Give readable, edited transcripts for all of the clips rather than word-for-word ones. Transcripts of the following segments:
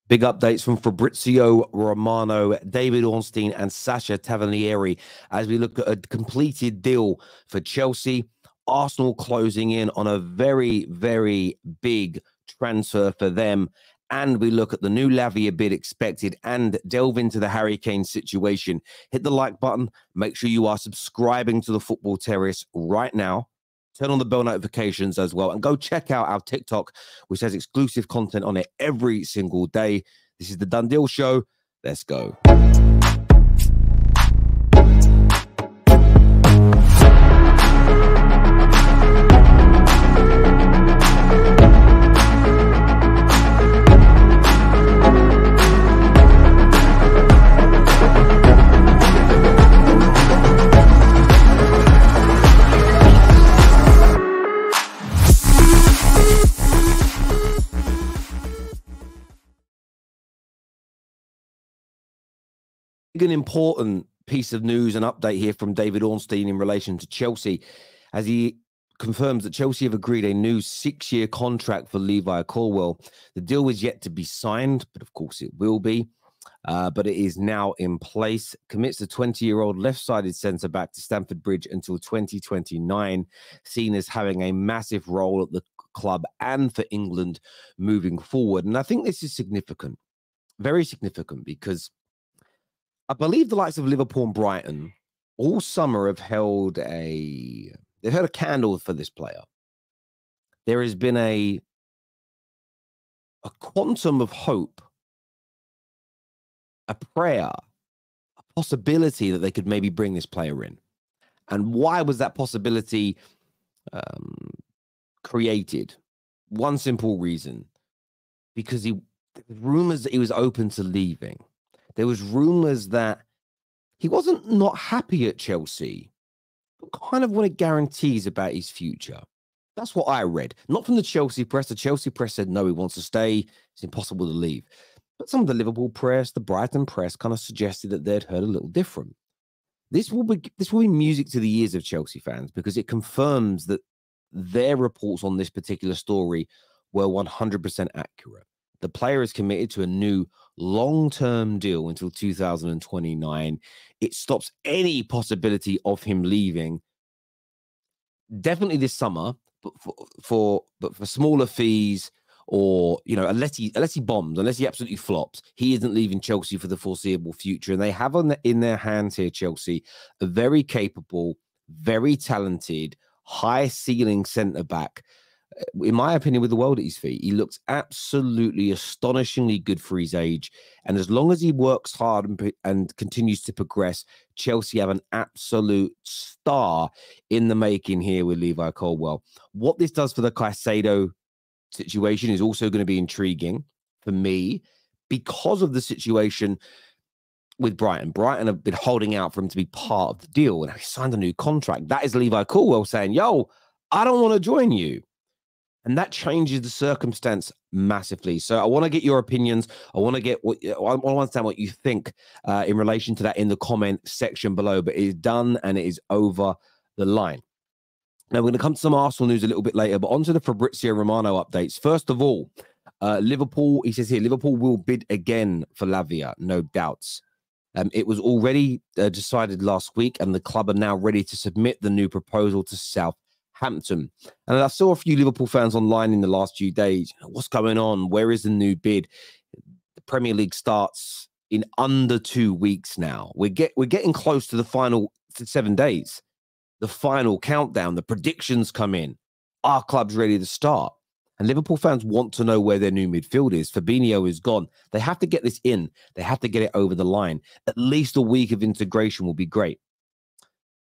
Big updates from Fabrizio Romano, David Ornstein, and Sasha Tavernieri as we look at a completed deal for Chelsea. Arsenal closing in on a very, very big transfer for them. And we look at the new Lavia bid expected and delve into the Harry Kane situation. Hit the like button. Make sure you are subscribing to the Football Terrace right now. Turn on the bell notifications as well. And go check out our TikTok, which has exclusive content on it every single day. This is the Done Deal Show. Let's go. An important piece of news and update here from David Ornstein in relation to Chelsea, as he confirms that Chelsea have agreed a new 6-year contract for Levi Colwill. The deal is yet to be signed, but of course it will be. But it is now in place. Commits the 20-year-old left-sided centre-back to Stamford Bridge until 2029, seen as having a massive role at the club and for England moving forward. And I think this is significant, very significant, because I believe the likes of Liverpool and Brighton all summer have held a candle for this player. There has been a quantum of hope, a prayer, a possibility that they could maybe bring this player in. And why was that possibility created? One simple reason: because rumors that he was open to leaving. There was rumors that he wasn't not happy at Chelsea, but kind of wanted guarantees about his future. That's what I read. Not from the Chelsea press. The Chelsea press said, no, he wants to stay. It's impossible to leave. But some of the Liverpool press, the Brighton press kind of suggested that they'd heard a little different. This will be music to the ears of Chelsea fans, because it confirms that their reports on this particular story were 100% accurate. The player is committed to a new long-term deal until 2029. It stops any possibility of him leaving. Definitely this summer, but for smaller fees, or unless he bombs, unless he absolutely flops, he isn't leaving Chelsea for the foreseeable future. And they have in their hands here, Chelsea, a very capable, very talented, high-ceiling centre-back. In my opinion, with the world at his feet. He looks absolutely astonishingly good for his age. And as long as he works hard and continues to progress, Chelsea have an absolute star in the making here with Levi Colwill. What this does for the Caicedo situation is also going to be intriguing for me, because of the situation with Brighton. Brighton have been holding out for him to be part of the deal, and he signed a new contract. That is Levi Colwill saying, yo, I don't want to join you. And that changes the circumstance massively. So I want to get your opinions. I want to understand what you think in relation to that in the comment section below. But it is done and it is over the line. Now, we're going to come to some Arsenal news a little bit later, but on to the Fabrizio Romano updates. First of all, Liverpool, he says here, Liverpool will bid again for Lavia, no doubts. It was already decided last week, and the club are now ready to submit the new proposal to Southampton. And I saw a few Liverpool fans online in the last few days. What's going on? Where is the new bid? The Premier League starts in under 2 weeks now. We're getting close to the final 7 days. The final countdown. The predictions come in. Our club's ready to start. And Liverpool fans want to know where their new midfield is. Fabinho is gone. They have to get this in. They have to get it over the line. At least a week of integration will be great.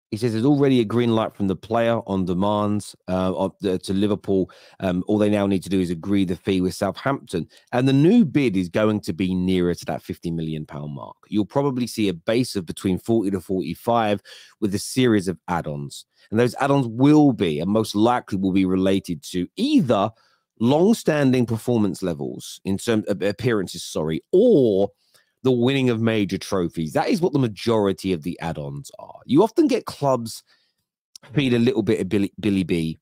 He says there's already a green light from the player on demands to Liverpool. All they now need to do is agree the fee with Southampton. And the new bid is going to be nearer to that £50 million mark. You'll probably see a base of between 40 to 45 with a series of add-ons. And those add-ons will be, and most likely will be, related to either long-standing performance levels in terms of appearances, or the winning of major trophies. That is what the majority of the add-ons are. You often get clubs feed a little bit of Billy B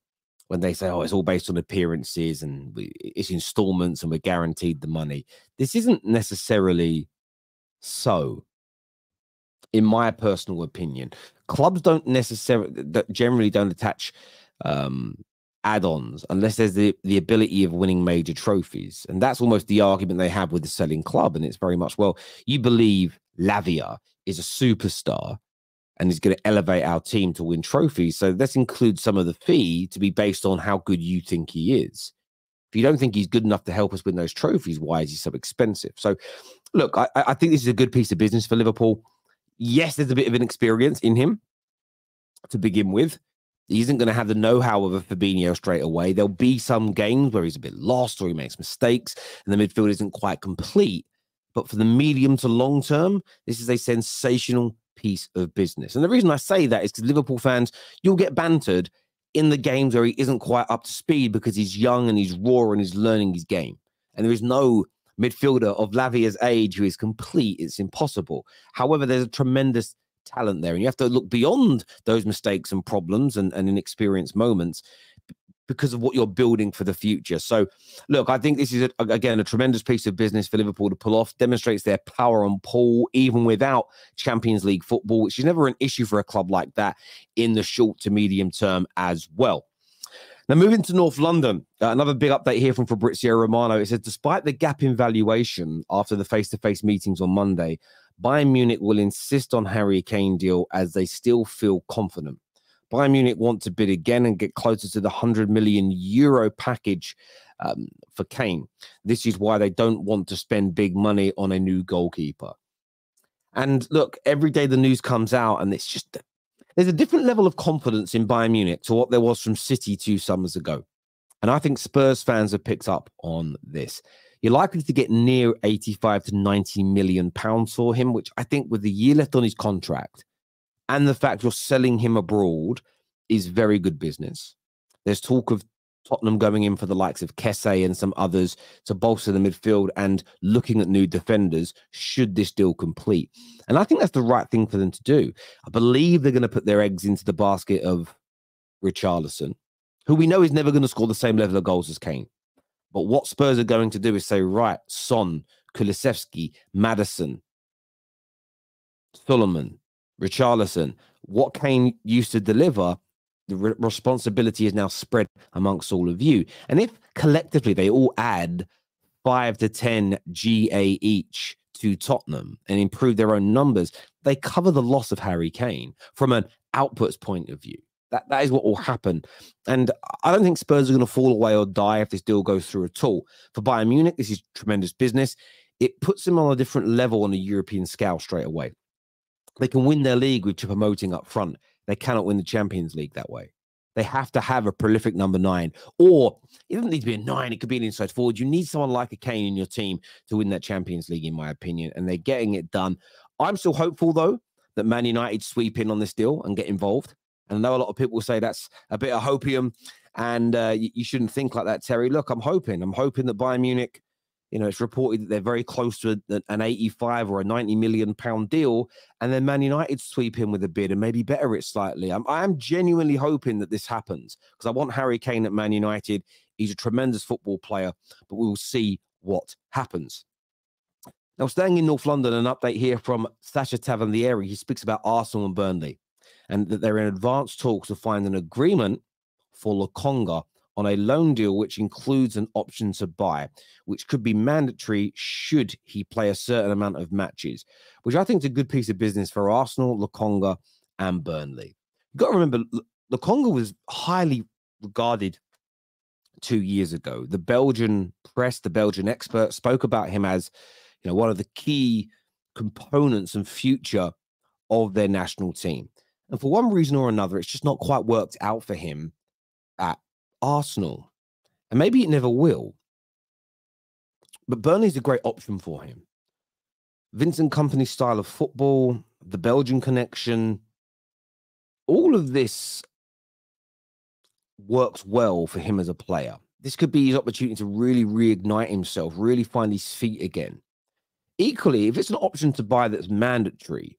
when they say, oh, it's all based on appearances and it's installments and we're guaranteed the money. This isn't necessarily so, in my personal opinion. Clubs don't necessarily, generally don't attach add-ons unless there's the ability of winning major trophies. And that's almost the argument they have with the selling club. And it's very much, well, you believe Lavia is a superstar and is going to elevate our team to win trophies. So let's include some of the fee to be based on how good you think he is. If you don't think he's good enough to help us win those trophies, why is he so expensive? So look, I think this is a good piece of business for Liverpool. Yes, there's a bit of an experience in him to begin with. He isn't going to have the know-how of a Fabinho straight away. There'll be some games where he's a bit lost or he makes mistakes and the midfield isn't quite complete. But for the medium to long term, this is a sensational piece of business. And the reason I say that is because Liverpool fans, you'll get bantered in the games where he isn't quite up to speed because he's young and he's raw and he's learning his game. And there is no midfielder of Lavia's age who is complete. It's impossible. However, there's a tremendous talent there, and you have to look beyond those mistakes and problems and inexperienced moments because of what you're building for the future. So look, I think this is again a tremendous piece of business for Liverpool to pull off, demonstrates their power on pull even without Champions League football, which is never an issue for a club like that in the short to medium term as well. Now, moving to North London, another big update here from Fabrizio Romano. It says, despite the gap in valuation after the face-to-face meetings on Monday, Bayern Munich will insist on Harry Kane deal as they still feel confident. Bayern Munich want to bid again and get closer to the €100 million package for Kane. This is why they don't want to spend big money on a new goalkeeper. And look, every day the news comes out and it's just, there's a different level of confidence in Bayern Munich to what there was from City 2 summers ago. And I think Spurs fans have picked up on this. You're likely to get near 85 to 90 million pounds for him, which I think with the year left on his contract and the fact you're selling him abroad is very good business. There's talk of Tottenham going in for the likes of Kesse and some others to bolster the midfield and looking at new defenders should this deal complete. And I think that's the right thing for them to do. I believe they're going to put their eggs into the basket of Richarlison, who we know is never going to score the same level of goals as Kane. But what Spurs are going to do is say, right, Son, Kulusevski, Maddison, Solomon, Richarlison, what Kane used to deliver, the responsibility is now spread amongst all of you. And if collectively they all add 5 to 10 GA each to Tottenham and improve their own numbers, they cover the loss of Harry Kane from an outputs point of view. That is what will happen. And I don't think Spurs are going to fall away or die if this deal goes through at all. For Bayern Munich, this is tremendous business. It puts them on a different level on a European scale straight away. They can win their league with promoting up front. They cannot win the Champions League that way. They have to have a prolific number 9. Or it doesn't need to be a 9. It could be an inside forward. You need someone like a Kane in your team to win that Champions League, in my opinion. And they're getting it done. I'm still hopeful, though, that Man United sweep in on this deal and get involved. And I know a lot of people will say that's a bit of hopium and you shouldn't think like that, Terry. Look, I'm hoping that Bayern Munich, it's reported that they're very close to an 85 or a 90 million pound deal. And then Man United sweep in with a bid and maybe better it slightly. I am genuinely hoping that this happens because I want Harry Kane at Man United. He's a tremendous football player, but we will see what happens. Now, staying in North London, an update here from Sasha Tavernieri. He speaks about Arsenal and Burnley, and that they're in advanced talks to find an agreement for Lokonga on a loan deal, which includes an option to buy, which could be mandatory should he play a certain amount of matches, which I think is a good piece of business for Arsenal, Lokonga, and Burnley. You've got to remember, Lokonga was highly regarded 2 years ago. The Belgian press, the Belgian experts spoke about him as, one of the key components and future of their national team. And for one reason or another, it's just not quite worked out for him at Arsenal. And maybe it never will. But Burnley's a great option for him. Vincent Kompany's style of football, the Belgian connection, all of this works well for him as a player. This could be his opportunity to really reignite himself, really find his feet again. Equally, if it's an option to buy that's mandatory,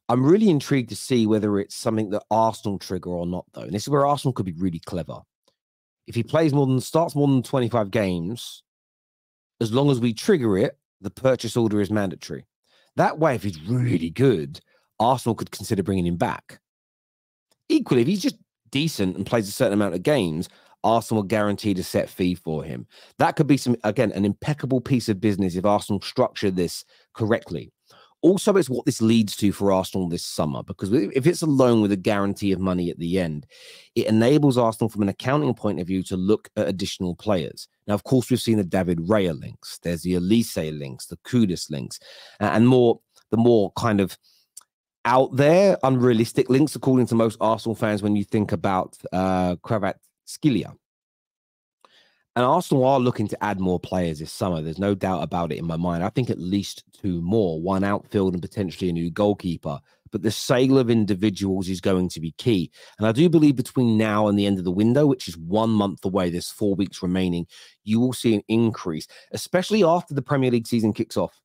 I'm really intrigued to see whether it's something that Arsenal trigger or not, though. And this is where Arsenal could be really clever. If he starts more than 25 games, as long as we trigger it, the purchase order is mandatory. That way, if he's really good, Arsenal could consider bringing him back. Equally, if he's just decent and plays a certain amount of games, Arsenal guaranteed a set fee for him. That could be an impeccable piece of business if Arsenal structure this correctly. Also, it's what this leads to for Arsenal this summer, because if it's a loan with a guarantee of money at the end, it enables Arsenal from an accounting point of view to look at additional players. Now, of course, we've seen the David Raya links. There's the Elise links, the Kudus links, and the more kind of out there, unrealistic links, according to most Arsenal fans, when you think about Kvaratskhelia. And Arsenal are looking to add more players this summer. There's no doubt about it in my mind. I think at least 2 more, one outfield and potentially a new goalkeeper. But the sale of individuals is going to be key. And I do believe between now and the end of the window, which is 1 month away, there's 4 weeks remaining, you will see an increase, especially after the Premier League season kicks off.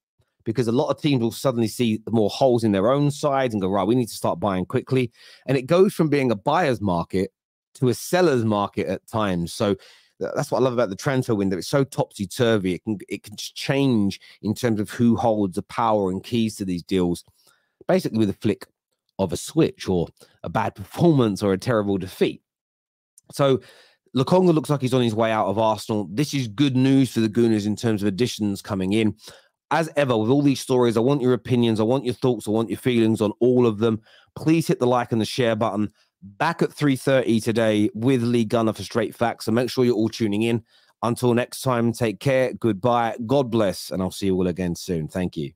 Because a lot of teams will suddenly see more holes in their own sides and go, right, we need to start buying quickly. And it goes from being a buyer's market to a seller's market at times. So that's what I love about the transfer window. It's so topsy-turvy. It can just change in terms of who holds the power and keys to these deals, basically with a flick of a switch or a bad performance or a terrible defeat. So Lokonga looks like he's on his way out of Arsenal. This is good news for the Gooners in terms of additions coming in. As ever, with all these stories, I want your opinions, I want your thoughts, I want your feelings on all of them. Please hit the like and the share button. Back at 3:30 today with Lee Gunner for Straight Facts. So make sure you're all tuning in. Until next time, take care. Goodbye. God bless. And I'll see you all again soon. Thank you.